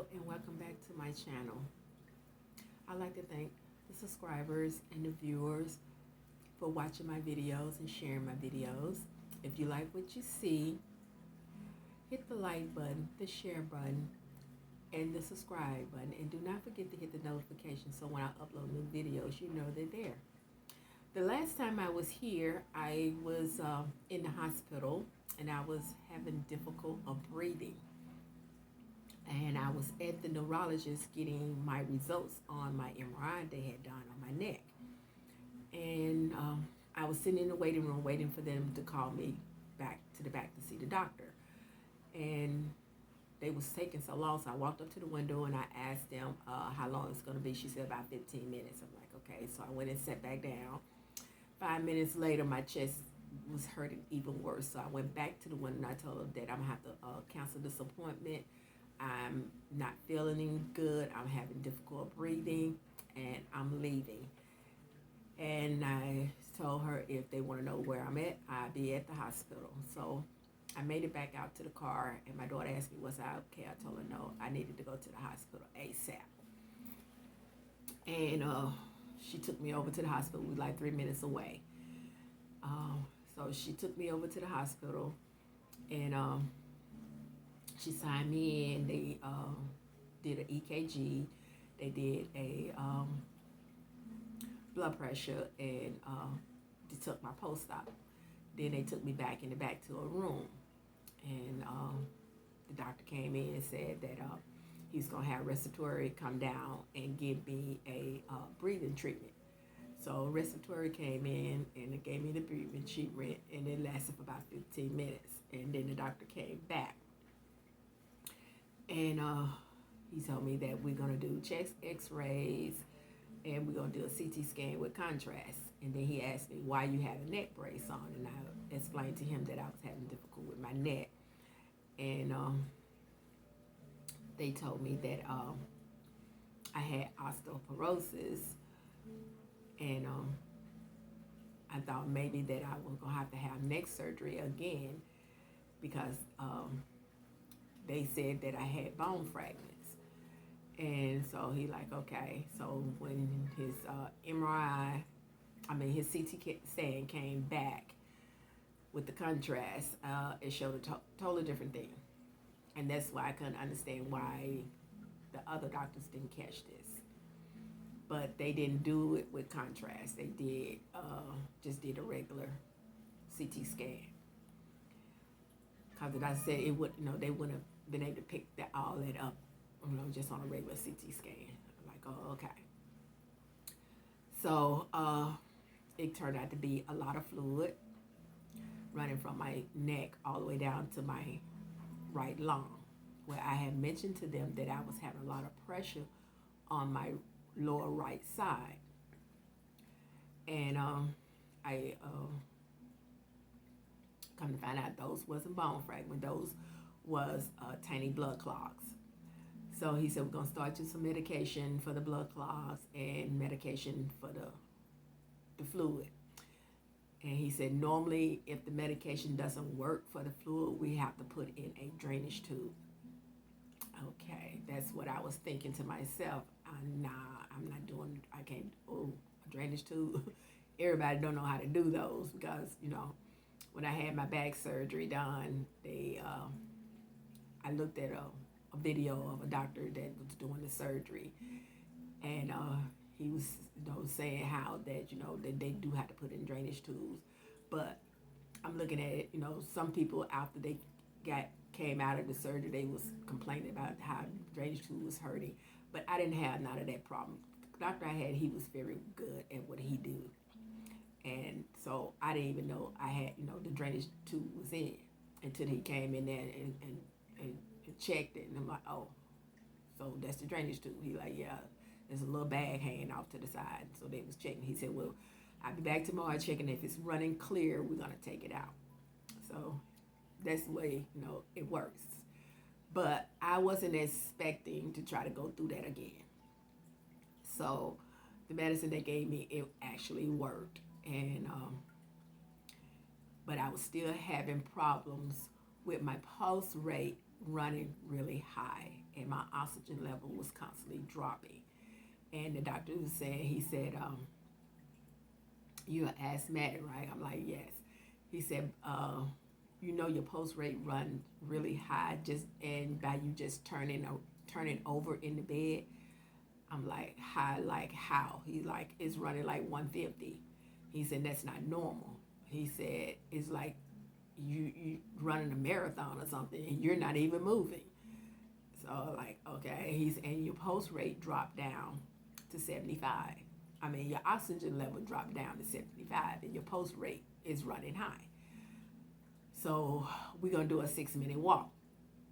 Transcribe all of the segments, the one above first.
Hello and welcome back to my channel. I'd like to thank the subscribers and the viewers for watching my videos and sharing my videos. If you like what you see, hit the like button, the share button, and the subscribe button. And do not forget to hit the notification so when I upload new videos, you know they're there. The last time I was here, I was in the hospital and I was having difficulty breathing. And I was at the neurologist getting my results on my MRI they had done on my neck. And I was sitting in the waiting room waiting for them to call me back to see the doctor. And they was taking so long, so I walked up to the window and I asked them how long it's going to be. She said about 15 minutes. I'm like, okay. So I went and sat back down. 5 minutes later, my chest was hurting even worse. So I went back to the window and I told them that I'm going to have to cancel this appointment. I'm not feeling good. I'm having difficulty breathing and I'm leaving. And I told her if they want to know where I'm at, I'll be at the hospital. So I made it back out to the car and my daughter asked me, was I okay? I told her no, I needed to go to the hospital ASAP. And she took me over to the hospital. We were like 3 minutes away. So she took me over to the hospital and she signed me in. They did an EKG. They did a blood pressure and they took my post-op. Then they took me back in the back to a room. And the doctor came in and said that he's going to have respiratory come down and give me a breathing treatment. So respiratory came in and it gave me the breathing treatment and it lasted for about 15 minutes. And then the doctor came back. And he told me that we're going to do chest x-rays and we're going to do a CT scan with contrast. And then he asked me, why you have a neck brace on? And I explained to him that I was having difficulty with my neck. And they told me that I had osteoporosis. And I thought maybe that I was going to have neck surgery again because they said that I had bone fragments. And so he like, okay. So when his his CT scan came back with the contrast, it showed a totally different thing. And that's why I couldn't understand why the other doctors didn't catch this. But they didn't do it with contrast. They did just did a regular CT scan. Because I said it would, they wouldn't have been able to pick all that up, just on a regular CT scan. I'm like, oh, okay. So it turned out to be a lot of fluid running from my neck all the way down to my right lung, where I had mentioned to them that I was having a lot of pressure on my lower right side. And I come to find out those wasn't bone fragment, those was tiny blood clots. So he said, we're going to start you some medication for the blood clots and medication for the fluid. And he said, normally if the medication doesn't work for the fluid, we have to put in a drainage tube. Okay, that's what I was thinking to myself. Nah, I'm not doing, I can't, a drainage tube. Everybody don't know how to do those because, when I had my back surgery done, I looked at a video of a doctor that was doing the surgery. And he was, saying how that, that they do have to put in drainage tubes. But I'm looking at it, some people after they came out of the surgery, they was complaining about how the drainage tube was hurting. But I didn't have none of that problem. The doctor I had, he was very good at what he do. And so I didn't even know I had, the drainage tube was in until he came in there and checked it. And I'm like, oh, so that's the drainage tube. He like, yeah, there's a little bag hanging off to the side. So they was checking. He said, well, I'll be back tomorrow checking. If it's running clear, we're going to take it out. So that's the way, it works. But I wasn't expecting to try to go through that again. So the medicine they gave me, it actually worked. And but I was still having problems with my pulse rate running really high. and my oxygen level was constantly dropping. And the doctor was saying, he said, "You're asthmatic, right?" I'm like, "Yes." He said, "You know your pulse rate run really high just and by you just turning over in the bed." I'm like, "High like how?" He's like, "It's running like 150." He said, "That's not normal." He said, "It's like you running a marathon or something and you're not even moving." So like, okay, and your pulse rate dropped down to 75. I mean, your oxygen level dropped down to 75 and your pulse rate is running high. So we're gonna do a 6 minute walk.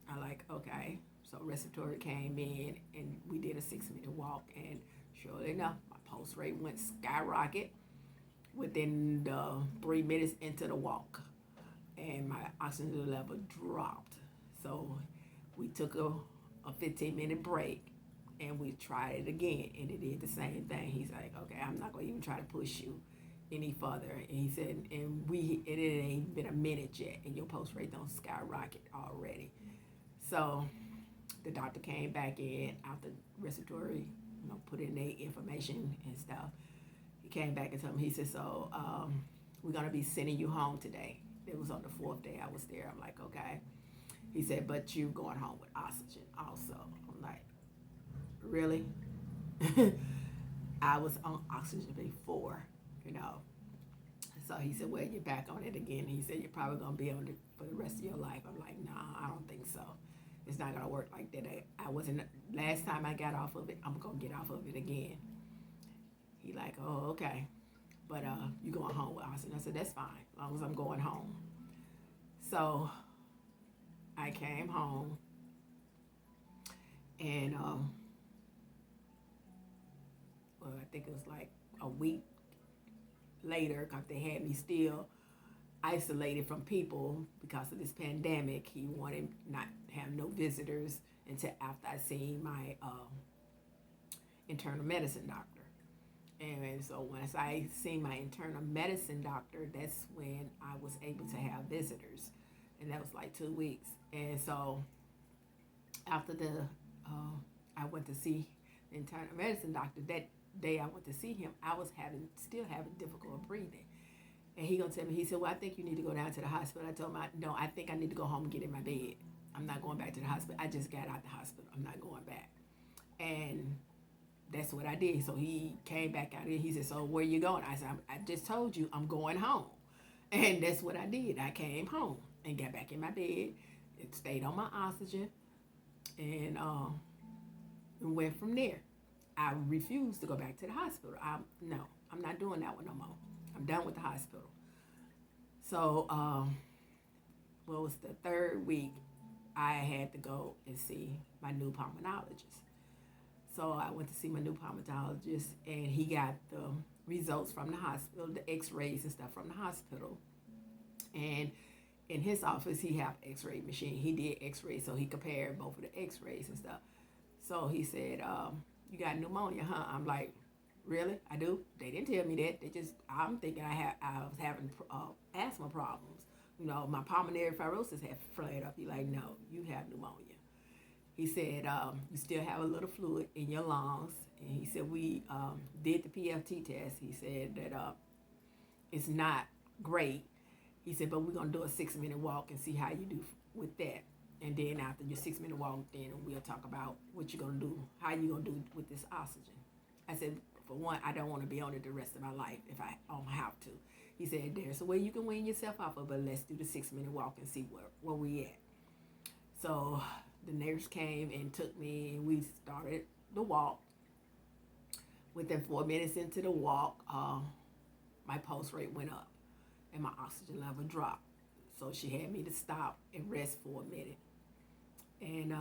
I like, okay. So respiratory came in and we did a 6 minute walk, and surely enough, my pulse rate went skyrocket within the 3 minutes into the walk, and my oxygen level dropped. So we took a 15-minute break and we tried it again, and it did the same thing. He's like, "Okay, I'm not gonna even try to push you any further." And he said, it ain't been a minute yet and your pulse rate don't skyrocket already. So the doctor came back in after respiratory, put in their information and stuff. He came back and told me, he said, "So we're gonna be sending you home today." It was on the fourth day I was there. I'm like, "Okay." He said, "But you going home with oxygen also." I'm like, "Really?" I was on oxygen before, you know. So he said, "Well, you're back on it again." He said, "You're probably gonna be on it for the rest of your life." I'm like, "Nah, I don't think so. It's not gonna work like that. I wasn't. Last time I got off of it, I'm gonna get off of it again." He like, "Oh, okay, but you going home with oxygen?" I said, "That's fine, as long as I'm going home." So I came home, and well, I think it was like a week later, because they had me still isolated from people because of this pandemic. He wanted not have no visitors until after I seen my internal medicine doctor. And so once I seen my internal medicine doctor, that's when I was able to have visitors, and that was like 2 weeks. And so after I went to see the internal medicine doctor. That day I went to see him, I was still having difficult breathing. And he gonna tell me, he said, "Well, I think you need to go down to the hospital." I told him, "No, I think I need to go home and get in my bed. I'm not going back to the hospital. I just got out the hospital. I'm not going back." And that's what I did. So he came back out here. He said, "So where you going?" I said, "I just told you I'm going home." And that's what I did. I came home and got back in my bed and stayed on my oxygen, and went from there. I refused to go back to the hospital. No, I'm not doing that one no more. I'm done with the hospital. So, what was the third week? I had to go and see my new pulmonologist. So I went to see my new pulmonologist, and he got the results from the hospital, the X-rays and stuff from the hospital. And in his office, he have X-ray machine. He did X-rays, so he compared both of the X-rays and stuff. So he said, "You got pneumonia, huh?" I'm like, "Really? I do?" They didn't tell me that. I'm thinking I was having asthma problems. My pulmonary fibrosis had flared up. He like, "No, you have pneumonia." He said, "You still have a little fluid in your lungs." And he said, "We did the PFT test." He said that it's not great. He said, "But we're going to do a 6 minute walk and see how you do with that. And then after your 6 minute walk, then we'll talk about what you're going to do, how you're going to do with this oxygen." I said, "For one, I don't want to be on it the rest of my life if I don't have to." He said, "There's a way you can wean yourself off of it, but let's do the 6 minute walk and see where we at." So the nurse came and took me, and we started the walk. Within 4 minutes into the walk, my pulse rate went up and my oxygen level dropped. So she had me to stop and rest for a minute. And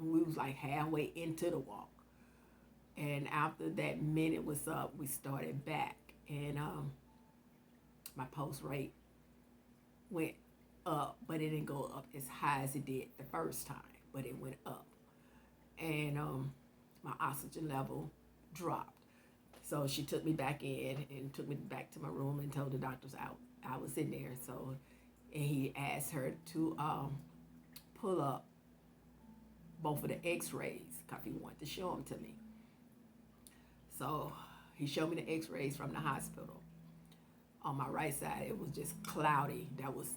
we was like halfway into the walk. And after that minute was up, we started back. And my pulse rate went up, but it didn't go up as high as it did the first time, but it went up. And my oxygen level dropped. So she took me back in and took me back to my room and told the doctors I was in there. So, and he asked her to pull up both of the x-rays because he wanted to show them to me. So he showed me the x-rays from the hospital. On my right side, it was just cloudy. That was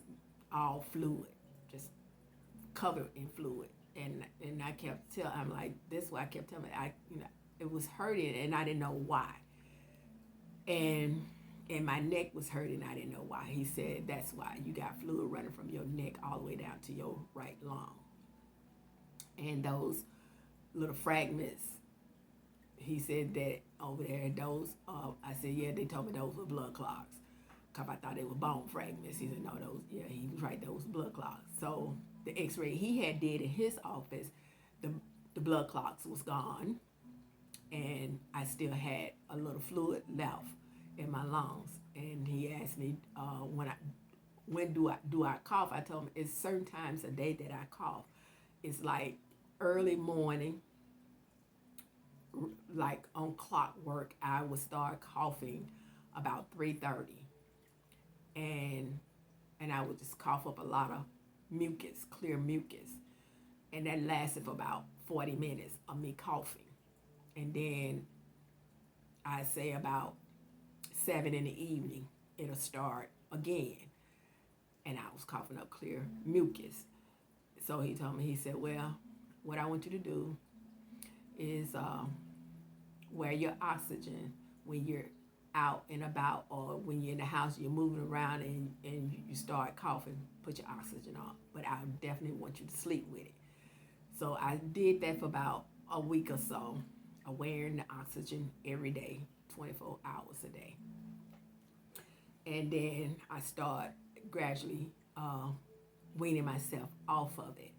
all fluid, just covered in fluid. And I kept telling, I'm like, this is why I kept telling me, it was hurting and I didn't know why. And my neck was hurting, I didn't know why. He said, that's why you got fluid running from your neck all the way down to your right lung. And those little fragments, he said that over there, those, I said, yeah, they told me those were blood clots. Cause I thought they were bone fragments. He said, no, those, yeah, he was right, those blood clots. So the x-ray he had did in his office, the blood clots was gone. And I still had a little fluid left in my lungs. And he asked me, when do I cough? I told him it's certain times a day that I cough. It's like early morning, like on clockwork, I would start coughing about 3:30, and I would just cough up a lot of mucus, clear mucus, and that lasted for about 40 minutes of me coughing, and then I say about 7 in the evening it'll start again, and I was coughing up clear mucus. So he told me, he said, well, what I want you to do is wear your oxygen when you're out and about, or when you're in the house, you're moving around and you start coughing, put your oxygen on. But I definitely want you to sleep with it. So I did that for about a week or so, wearing the oxygen every day, 24 hours a day. And then I start gradually weaning myself off of it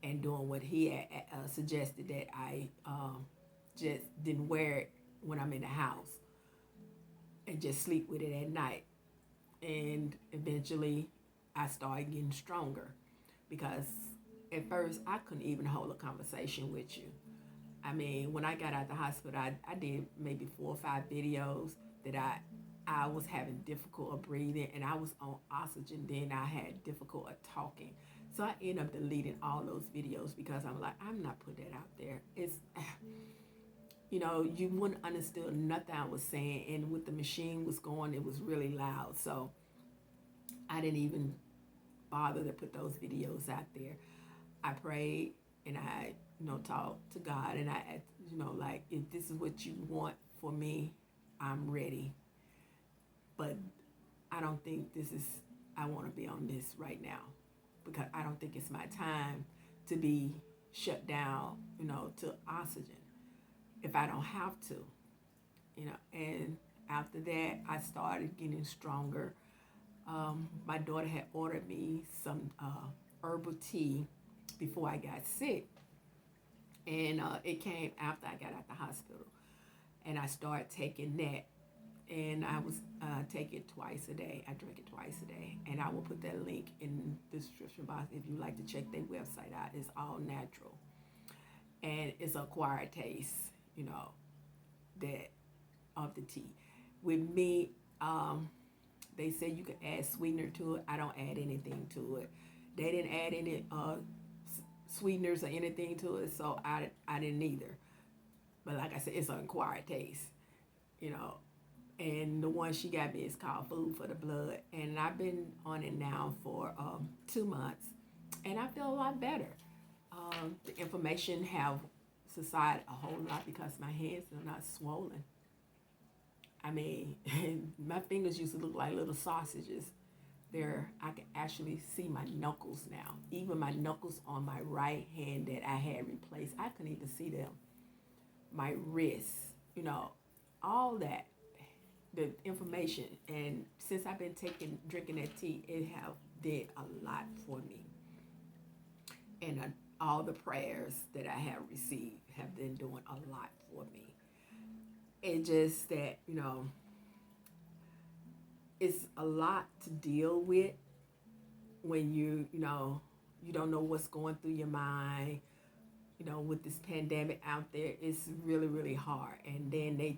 and doing what he had suggested, that I just didn't wear it when I'm in the house and just sleep with it at night. And eventually I started getting stronger, because at first I couldn't even hold a conversation with you. I mean, when I got out of the hospital, I did maybe 4 or 5 videos that I was having difficulty breathing, and I was on oxygen. Then I had difficulty talking. So I ended up deleting all those videos, because I'm like, I'm not putting that out there. It's, you wouldn't understood nothing I was saying. And with the machine was going, it was really loud. So I didn't even bother to put those videos out there. I prayed and I, talked to God, and I asked, like, if this is what you want for me, I'm ready. But I don't think I want to be on this right now, because I don't think it's my time to be shut down, to oxygen if I don't have to, And after that, I started getting stronger. My daughter had ordered me some herbal tea before I got sick, and it came after I got out the hospital, and I started taking that. And I was take it twice a day. I drink it twice a day, and I will put that link in the description box if you like to check their website out. It's all natural, and it's acquired taste, that of the tea. With me, they say you can add sweetener to it. I don't add anything to it. They didn't add any sweeteners or anything to it, so I didn't either. But like I said, it's an acquired taste, And the one she got me is called Food for the Blood, and I've been on it now for 2 months, and I feel a lot better. The inflammation have subsided a whole lot, because my hands are not swollen. I mean, my fingers used to look like little sausages. I can actually see my knuckles now. Even my knuckles on my right hand that I had replaced, I couldn't even see them. My wrists, all that, the information. And since I've been drinking that tea, it have did a lot for me. And all the prayers that I have received have been doing a lot for me. It's just that, it's a lot to deal with when you don't know what's going through your mind. With this pandemic out there, it's really, really hard. And then they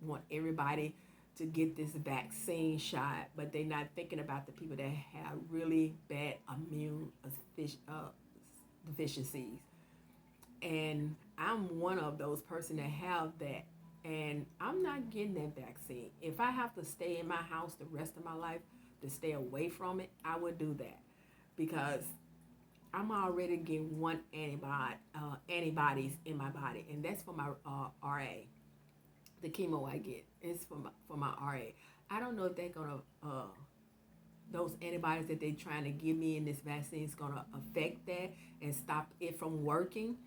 want everybody to get this vaccine shot, but they're not thinking about the people that have really bad immune deficiencies. And I'm one of those person that have that, and I'm not getting that vaccine. If I have to stay in my house the rest of my life to stay away from it, I would do that, because I'm already getting one antibodies in my body, and that's for my RA. The chemo I get is for my RA. I don't know if they're gonna those antibodies that they're trying to give me in this vaccine is gonna affect that and stop it from working.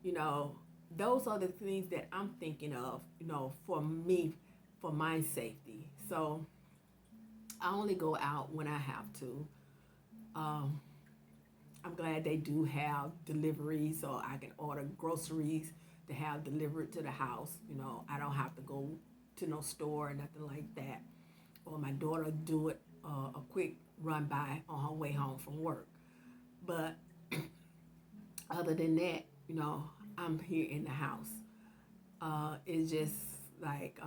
You know, those are the things that I'm thinking of. You know, for me, for my safety. So I only go out when I have to. Um, I'm glad they do have deliveries, so I can order groceries to have delivered to the house. You know, I don't have to go to no store or nothing like that. Or my daughter do it a quick run by on her way home from work. But other than that, you know, I'm here in the house. It's just like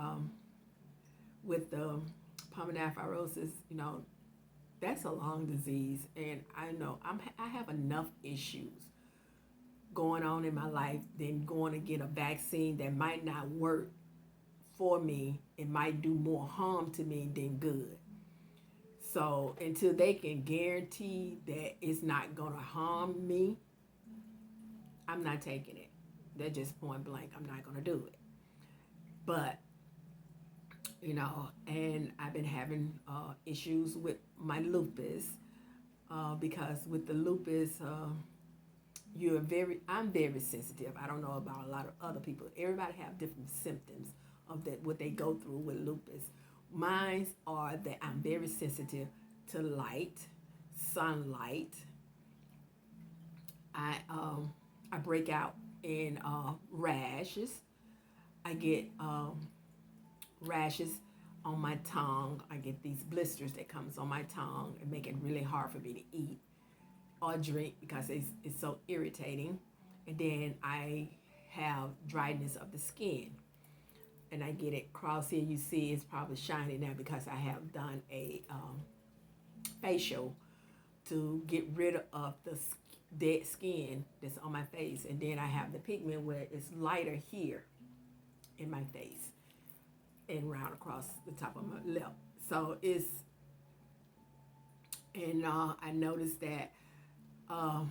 with the pulmonary fibrosis, you know, that's a lung disease, and I know I have enough issues going on in my life than going to get a vaccine that might not work for me. It might do more harm to me than good. So until they can guarantee that it's not going to harm me, I'm not taking it. They're just point blank. I'm not going to do it. But you know, and I've been having issues with my lupus, because with the lupus, I'm very sensitive. I don't know about a lot of other people. Everybody have different symptoms of that what they go through with lupus. Mine are that I'm very sensitive to light, sunlight. I break out in rashes. I get rashes on my tongue. I get these blisters that comes on my tongue and make it really hard for me to eat or drink because it's so irritating. And then I have dryness of the skin. And I get it cross here. You see it's probably shiny now because I have done a facial to get rid of the dead skin that's on my face. And then I have the pigment where it's lighter here in my face and round across the top of my lip. So it's, and I noticed that a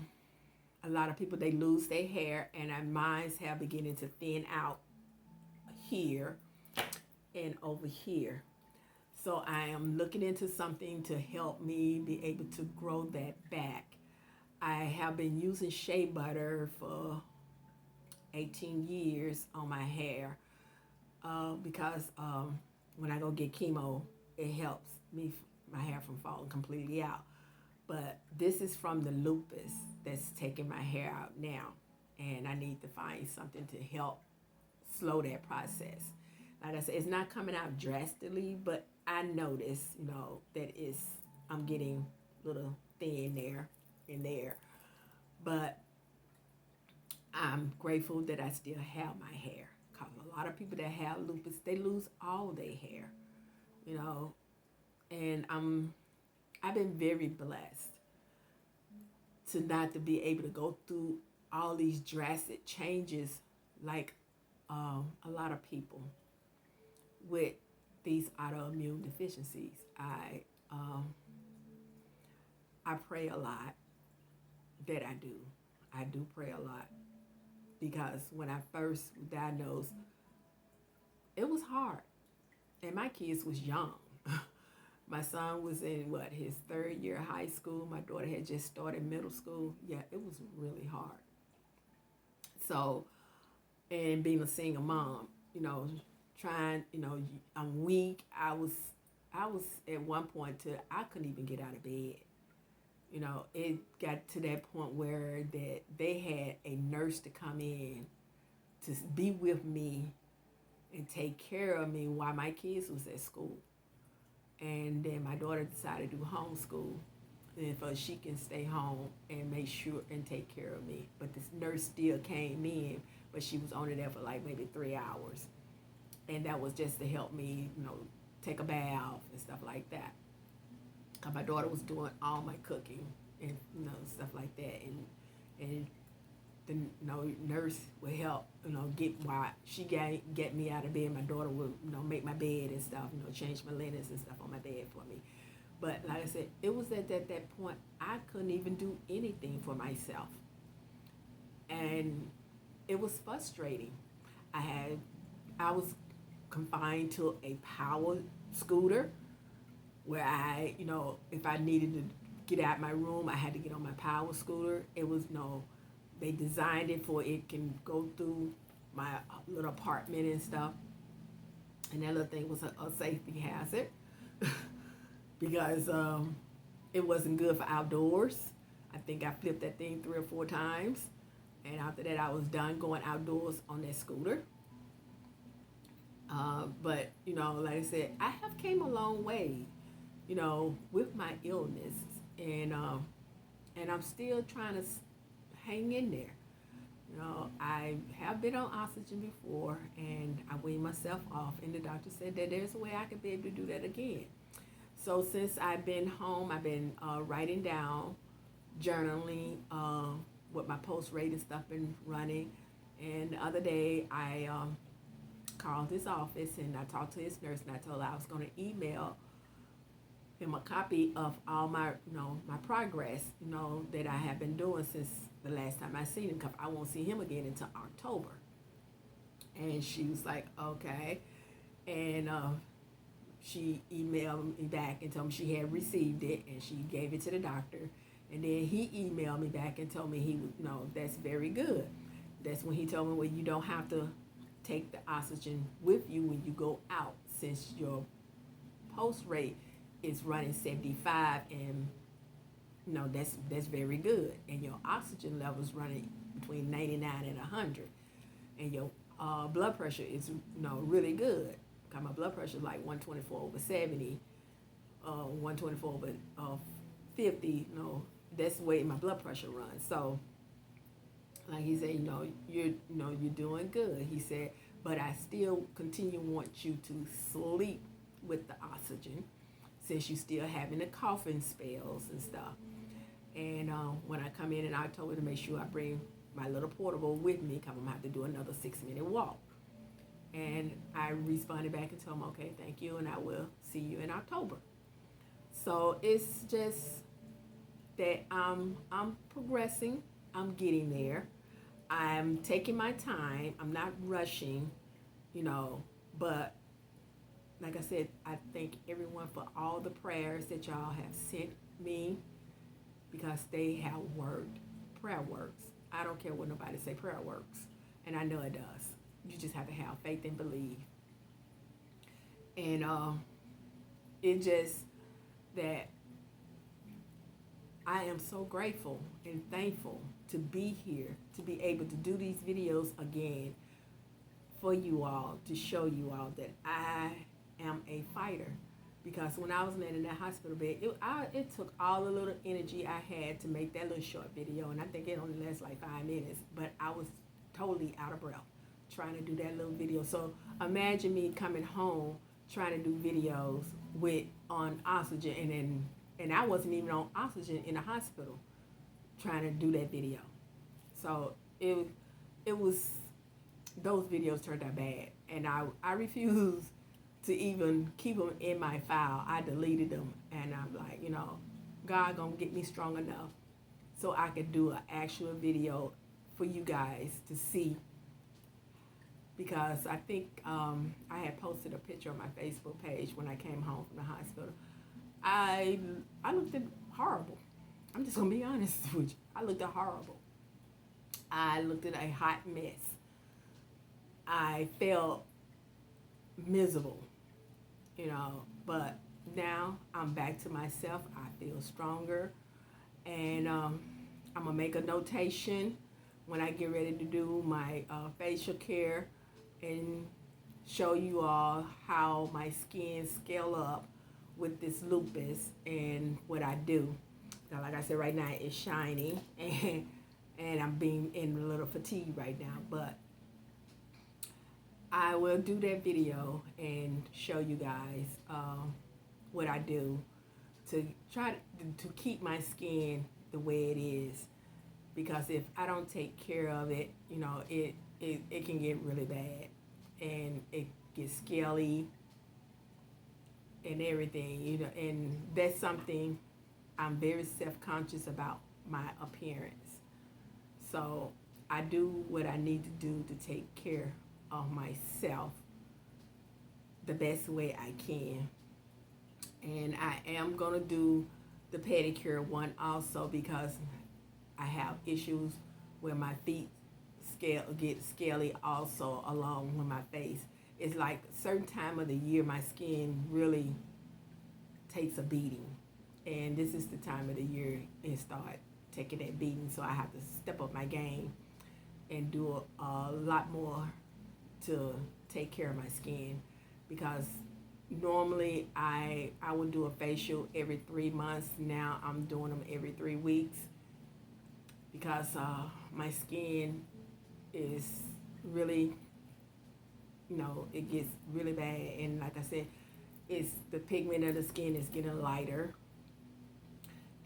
lot of people, they lose their hair, and mine's have beginning to thin out here and over here. So I am looking into something to help me be able to grow that back. I have been using shea butter for 18 years on my hair, because when I go get chemo, it helps me, my hair from falling completely out. But this is from the lupus that's taking my hair out now, and I need to find something to help slow that process. Like I said, it's not coming out drastically, but I notice, you know, that I'm getting a little thin there and there. But I'm grateful that I still have my hair, because a lot of people that have lupus, they lose all their hair, you know. And I've been very blessed to not to be able to go through all these drastic changes like a lot of people with these autoimmune deficiencies. I pray a lot. That I do. I do pray a lot, because when I first diagnosed, it was hard, and my kids was young. My son was in his third year of high school. My daughter had just started middle school. Yeah, it was really hard. So, and being a single mom, you know, trying, you know, I'm weak. I was at one point to I couldn't even get out of bed. You know, it got to that point where that they had a nurse to come in to be with me and take care of me while my kids was at school. And then my daughter decided to do homeschool, and so she can stay home and make sure and take care of me. But this nurse still came in, but she was only there for like maybe 3 hours, and that was just to help me, you know, take a bath and stuff like that. Cause my daughter was doing all my cooking and, you know, stuff like that, and the nurse would help, get why she get me out of bed. My daughter would, make my bed and stuff, change my linens and stuff on my bed for me. But like I said, it was at that point I couldn't even do anything for myself. And it was frustrating. I was confined to a power scooter where if I needed to get out my room, I had to get on my power scooter. It was they designed it for it can go through my little apartment and stuff. And that little thing was a safety hazard because it wasn't good for outdoors. I think I flipped that thing 3 or 4 times. And after that, I was done going outdoors on that scooter. But, like I said, I have came a long way, with my illness. And I'm still trying to hang in there. I have been on oxygen before, and I weaned myself off. And the doctor said that there's a way I could be able to do that again. So since I've been home, I've been writing down, journaling, what my post rate and stuff been running. And the other day, I called his office and I talked to his nurse, and I told her I was going to email him a copy of all my, my progress, that I have been doing since the last time I seen him, because I won't see him again until October. And she was like, okay. And she emailed me back and told me she had received it, and she gave it to the doctor. And then he emailed me back and told me he would, that's very good. That's when he told me, well, you don't have to take the oxygen with you when you go out, since your pulse rate is running 75, and that's very good, and your oxygen levels running between 99 and 100, and your blood pressure is really good. Cause my blood pressure is like 124/70, 124/50. That's the way my blood pressure runs. So, like he said, you're doing good. He said, but I still want you to sleep with the oxygen, since you still having the coughing spells and stuff. And when I come in October, to make sure I bring my little portable with me, because I'm going to have to do another 6-minute walk. And I responded back and told him, okay, thank you, and I will see you in October. So it's just that I'm progressing. I'm getting there. I'm taking my time. I'm not rushing, but like I said, I thank everyone for all the prayers that y'all have sent me, because they have worked. Prayer works. I don't care what nobody say, prayer works. And I know it does. You just have to have faith and believe. And it just that I am so grateful and thankful to be here, to be able to do these videos again for you all, to show you all that I am a fighter. Because when I was laying in that hospital bed, it took all the little energy I had to make that little short video, and I think it only lasts like 5 minutes, but I was totally out of breath trying to do that little video. So imagine me coming home trying to do videos on oxygen, and I wasn't even on oxygen in the hospital trying to do that video. So it was, those videos turned out bad, and I refused to even keep them in my file. I deleted them, and I'm like, God gonna get me strong enough so I could do an actual video for you guys to see. Because I think I had posted a picture on my Facebook page when I came home from the hospital. I looked horrible. I'm just gonna be honest with you. I looked horrible. I looked at a hot mess. I felt miserable, but now I'm back to myself. I feel stronger, and I'm gonna make a notation when I get ready to do my facial care and show you all how my skin scale up with this lupus and what I do. Now, like I said, right now it's shiny, and I'm being in a little fatigue right now, but I will do that video and show you guys what I do to try to keep my skin the way it is. because if I don't take care of it, it can get really bad, and it gets scaly and everything, and that's something I'm very self-conscious about, my appearance. So I do what I need to do to take care of myself the best way I can. And I am going to do the pedicure one also because I have issues where my feet get scaly also along with my face. It's like a certain time of the year my skin really takes a beating. And this is the time of the year it start taking that beating. So I have to step up my game and do a lot more to take care of my skin, because normally I would do a facial every 3 months. Now I'm doing them every 3 weeks because my skin is really, it gets really bad. And like I said, it's the pigment of the skin is getting lighter.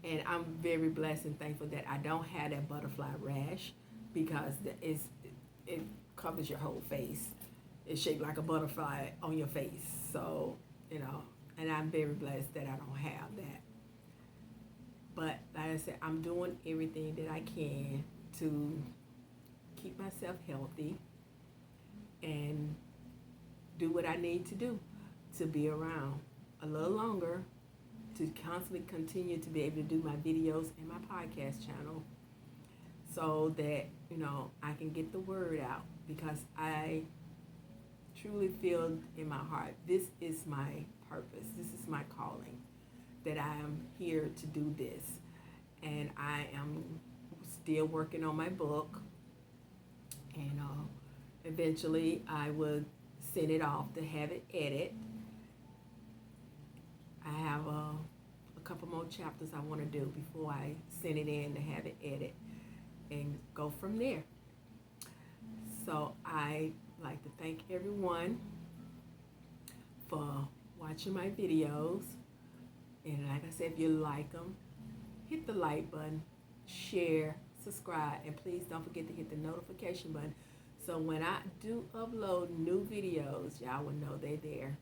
And I'm very blessed and thankful that I don't have that butterfly rash, because it covers your whole face. It's shaped like a butterfly on your face. So, and I'm very blessed that I don't have that. But like I said, I'm doing everything that I can to keep myself healthy and do what I need to do to be around a little longer, to constantly continue to be able to do my videos and my podcast channel, so that I can get the word out, because I truly feel in my heart this is my purpose, this is my calling, that I am here to do this. And I am still working on my book, and eventually I would send it off to have it edited. I have a couple more chapters I want to do before I send it in to have it edited and go from there. So I like to thank everyone for watching my videos. And like I said, if you like them, hit the like button, share, subscribe, and please don't forget to hit the notification button, so when I do upload new videos, y'all will know they're there.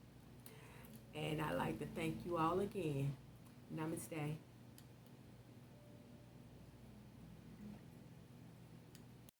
And I'd like to thank you all again. Namaste.